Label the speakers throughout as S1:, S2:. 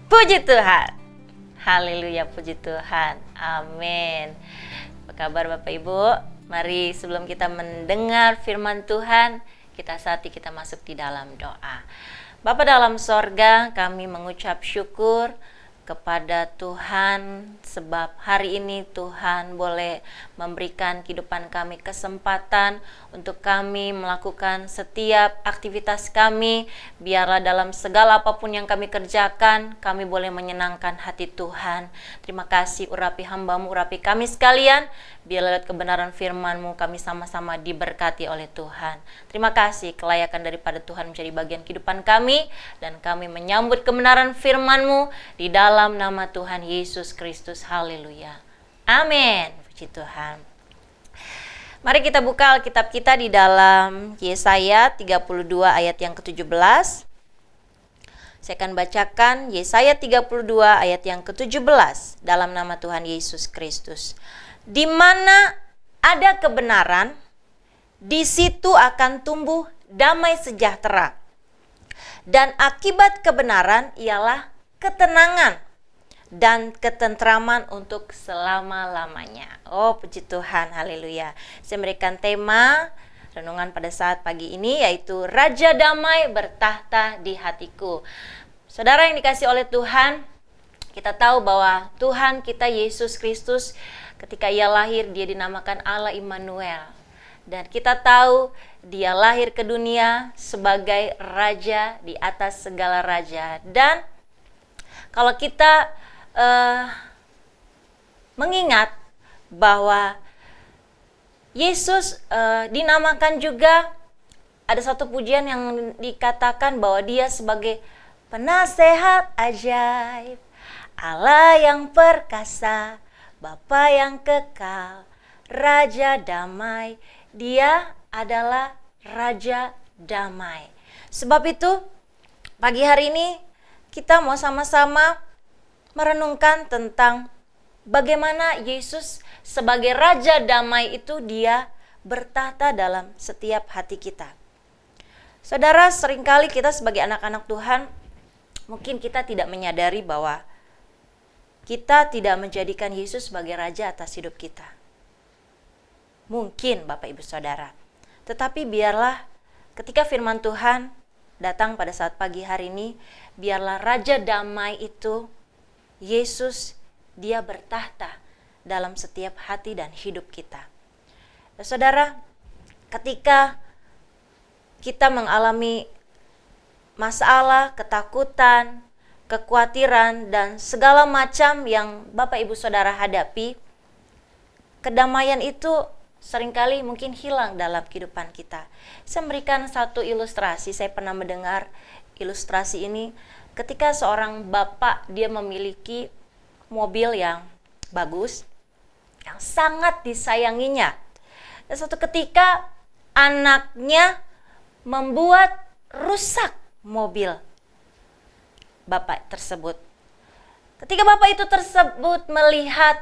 S1: Puji Tuhan. Haleluya, puji Tuhan. Amin. Apa kabar Bapak Ibu? Mari sebelum kita mendengar firman Tuhan, kita masuk di dalam doa. Bapa dalam sorga, kami mengucap syukur kepada Tuhan sebab hari ini Tuhan boleh memberikan kehidupan kami kesempatan untuk kami melakukan setiap aktivitas kami. Biarlah dalam segala apapun yang kami kerjakan, kami boleh menyenangkan hati Tuhan. Terima kasih urapi hamba-Mu, urapi kami sekalian. Biarlah lewat kebenaran firman-Mu kami sama-sama diberkati oleh Tuhan. Terima kasih kelayakan daripada Tuhan menjadi bagian kehidupan kami, dan kami menyambut kebenaran firman-Mu di dalam nama Tuhan Yesus Kristus. Haleluya. Amin. Puji Tuhan. Mari kita buka Alkitab kita di dalam Yesaya 32 ayat yang ke-17. Saya akan bacakan Yesaya 32 ayat yang ke-17 dalam nama Tuhan Yesus Kristus. Di mana ada kebenaran, di situ akan tumbuh damai sejahtera. Dan akibat kebenaran ialah ketenangan dan ketentraman untuk selama-lamanya. Oh, puji Tuhan, haleluya. Saya memberikan tema renungan pada saat pagi ini, yaitu Raja Damai bertahta di hatiku. Saudara yang dikasihi oleh Tuhan, kita tahu bahwa Tuhan kita Yesus Kristus, ketika Ia lahir, Dia dinamakan Allah Immanuel. Dan kita tahu Dia lahir ke dunia sebagai Raja di atas segala raja. Dan kalau kita mengingat bahwa Yesus dinamakan juga, ada satu pujian yang dikatakan bahwa Dia sebagai penasehat ajaib, Allah yang perkasa, Bapa yang kekal, Raja damai. Dia adalah Raja damai. Sebab itu pagi hari ini kita mau sama-sama merenungkan tentang bagaimana Yesus sebagai Raja damai itu Dia bertahta dalam setiap hati kita. Saudara, seringkali kita sebagai anak-anak Tuhan, mungkin kita tidak menyadari bahwa kita tidak menjadikan Yesus sebagai Raja atas hidup kita. Mungkin Bapak Ibu Saudara. Tetapi biarlah ketika firman Tuhan datang pada saat pagi hari ini, biarlah Raja damai itu, Yesus, Dia bertahta dalam setiap hati dan hidup kita. Saudara, ketika kita mengalami masalah, ketakutan, kekhawatiran, dan segala macam yang Bapak Ibu Saudara hadapi, kedamaian itu seringkali mungkin hilang dalam kehidupan kita. Saya memberikan satu ilustrasi. Saya pernah mendengar ilustrasi ini ketika seorang bapak, dia memiliki mobil yang bagus, yang sangat disayanginya. Dan suatu ketika anaknya membuat rusak mobil bapak tersebut. Ketika bapak itu tersebut melihat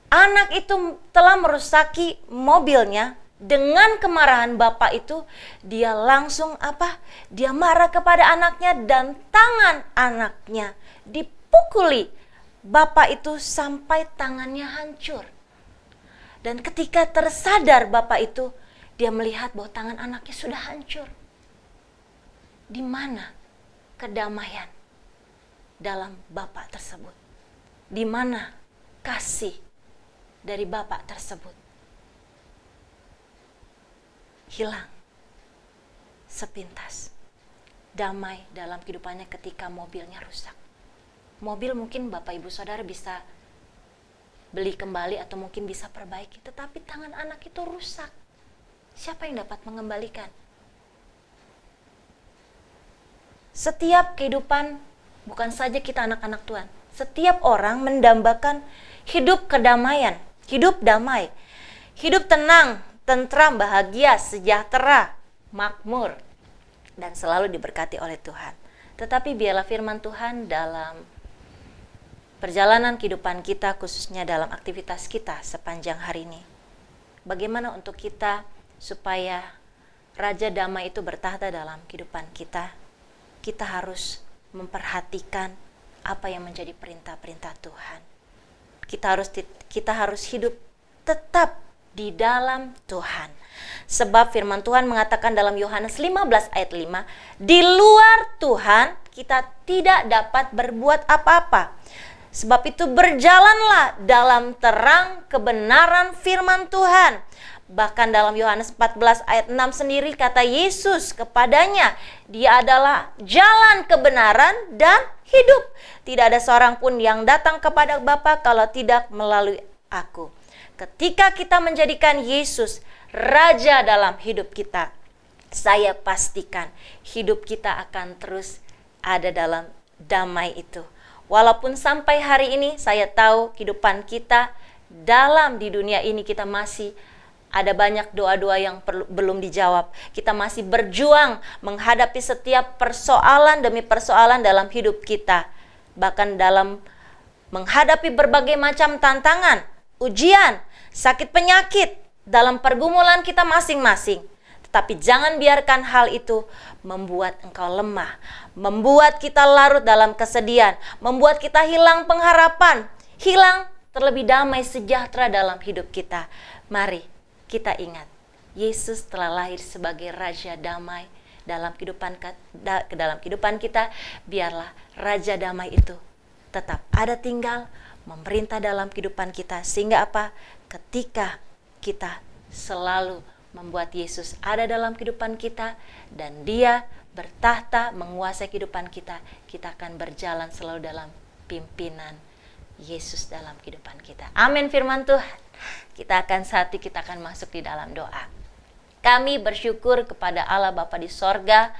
S1: anak itu telah merusaki mobilnya, dengan kemarahan bapak itu, dia langsung Dia marah kepada anaknya dan tangan anaknya dipukuli bapak itu sampai tangannya hancur. Dan ketika tersadar bapak itu, dia melihat bahwa tangan anaknya sudah hancur. Di mana kedamaian dalam bapak tersebut? Di mana kasih dari bapak tersebut? Hilang sepintas. Damai dalam kehidupannya ketika mobilnya rusak. Mobil mungkin Bapak Ibu Saudara bisa beli kembali atau mungkin bisa perbaiki, tetapi tangan anak itu rusak. Siapa yang dapat mengembalikan? Setiap kehidupan, bukan saja kita anak-anak Tuhan, setiap orang mendambakan hidup kedamaian, hidup damai, hidup tenang, tentram, bahagia, sejahtera, makmur, dan selalu diberkati oleh Tuhan. Tetapi biarlah firman Tuhan dalam perjalanan kehidupan kita, khususnya dalam aktivitas kita sepanjang hari ini, bagaimana untuk kita supaya Raja Damai itu bertahta dalam kehidupan kita. Kita harus memperhatikan apa yang menjadi perintah-perintah Tuhan. Kita harus hidup tetap di dalam Tuhan. Sebab firman Tuhan mengatakan dalam Yohanes 15 ayat 5, di luar Tuhan kita tidak dapat berbuat apa-apa. Sebab itu berjalanlah dalam terang kebenaran firman Tuhan. Bahkan dalam Yohanes 14 ayat 6 sendiri kata Yesus kepadanya, dia adalah jalan kebenaran dan hidup. Tidak ada seorang pun yang datang kepada Bapa kalau tidak melalui aku. Ketika kita menjadikan Yesus Raja dalam hidup kita, saya pastikan hidup kita akan terus ada dalam damai itu. Walaupun sampai hari ini saya tahu kehidupan kita di dunia ini kita masih ada banyak doa-doa yang belum dijawab. Kita masih berjuang menghadapi setiap persoalan demi persoalan dalam hidup kita. Bahkan dalam menghadapi berbagai macam tantangan, ujian, sakit penyakit, dalam pergumulan kita masing-masing. Tetapi jangan biarkan hal itu membuat engkau lemah, membuat kita larut dalam kesedihan, membuat kita hilang pengharapan, hilang terlebih damai sejahtera dalam hidup kita. Mari kita ingat, Yesus telah lahir sebagai Raja Damai dalam kehidupan kita. Biarlah Raja Damai itu tetap ada tinggal, memerintah dalam kehidupan kita. Sehingga apa? Ketika kita selalu membuat Yesus ada dalam kehidupan kita dan Dia bertahta menguasai kehidupan kita, kita akan berjalan selalu dalam pimpinan Yesus dalam kehidupan kita. Amin firman Tuhan. Kita akan masuk di dalam doa. Kami bersyukur kepada Allah Bapa di sorga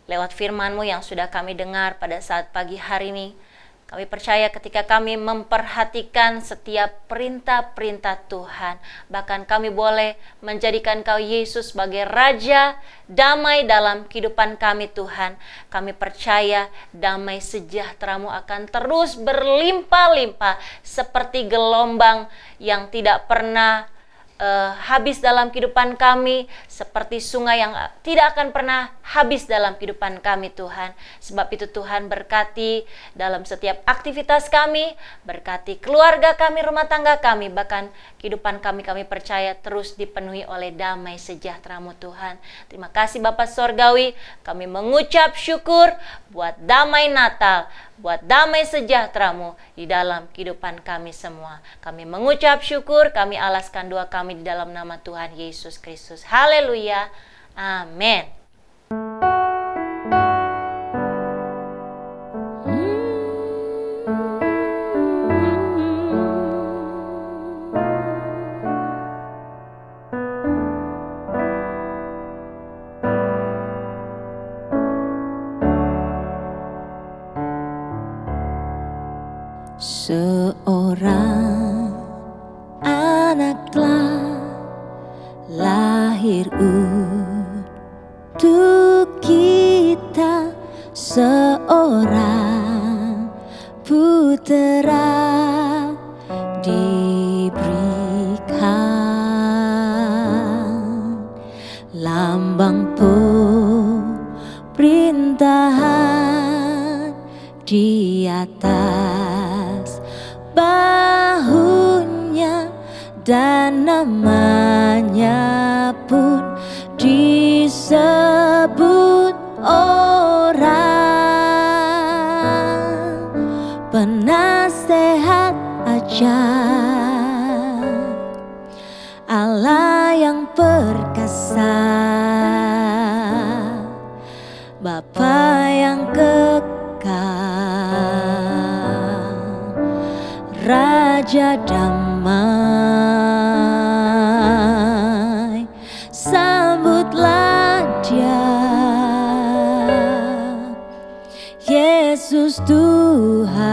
S1: lewat firman-Mu yang sudah kami dengar pada saat pagi hari ini. Kami percaya ketika kami memperhatikan setiap perintah-perintah Tuhan, bahkan kami boleh menjadikan Kau Yesus sebagai Raja damai dalam kehidupan kami Tuhan. Kami percaya damai sejahtera-Mu akan terus berlimpah-limpah seperti gelombang yang tidak pernah habis dalam kehidupan kami, seperti sungai yang tidak akan pernah habis dalam kehidupan kami Tuhan. Sebab itu Tuhan berkati dalam setiap aktivitas kami, berkati keluarga kami, rumah tangga kami, bahkan kehidupan kami percaya terus dipenuhi oleh damai sejahtera-Mu Tuhan. Terima kasih Bapa Sorgawi, kami mengucap syukur buat damai Natal, buat damai sejahtera-Mu di dalam kehidupan kami semua. Kami mengucap syukur, kami alaskan doa kami di dalam nama Tuhan Yesus Kristus. Haleluya. Amin.
S2: Seorang anak telah lahir untuk kita, seorang putera diberikan, lambang pemerintahan di atas bahunya, dan namanya pun disebut orang penasehat ajaib, Allah yang perkasa, Bapa yang kekal, Raja damai, sambutlah Dia, Yesus Tuhan,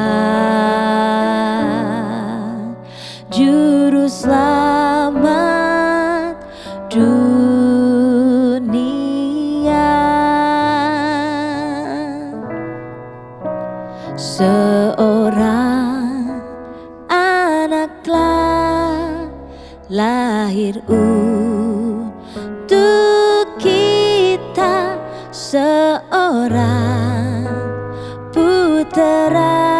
S2: Juru Selamat dunia. Seorang anak telah lahir untuk kita, seorang putera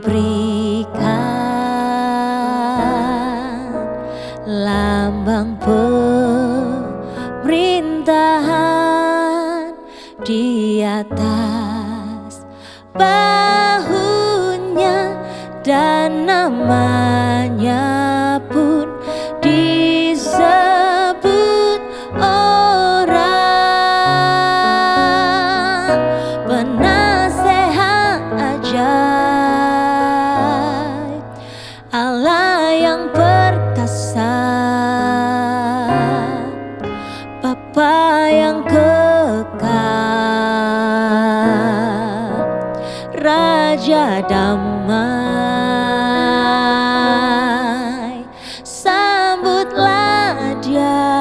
S2: diberikan lambang pemerintahan di atas bahunya, dan namanya pun disebut orang penasehat ajaib, Allah yang perkasa, Bapa yang kekal, Raja damai, sambutlah Dia,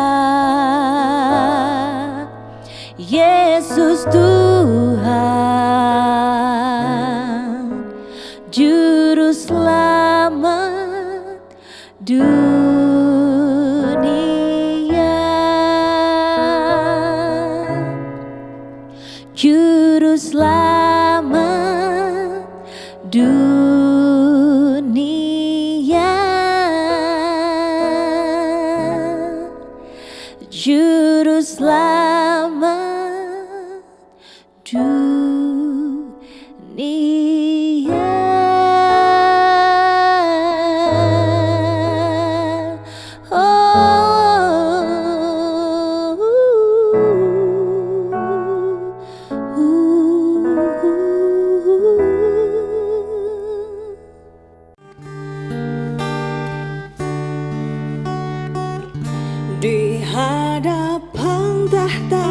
S2: Yesus Tuhan, Juru Selamat dunia, Juru Selamat dunia, Juru Selamat dunia.
S3: Di hadapan tahta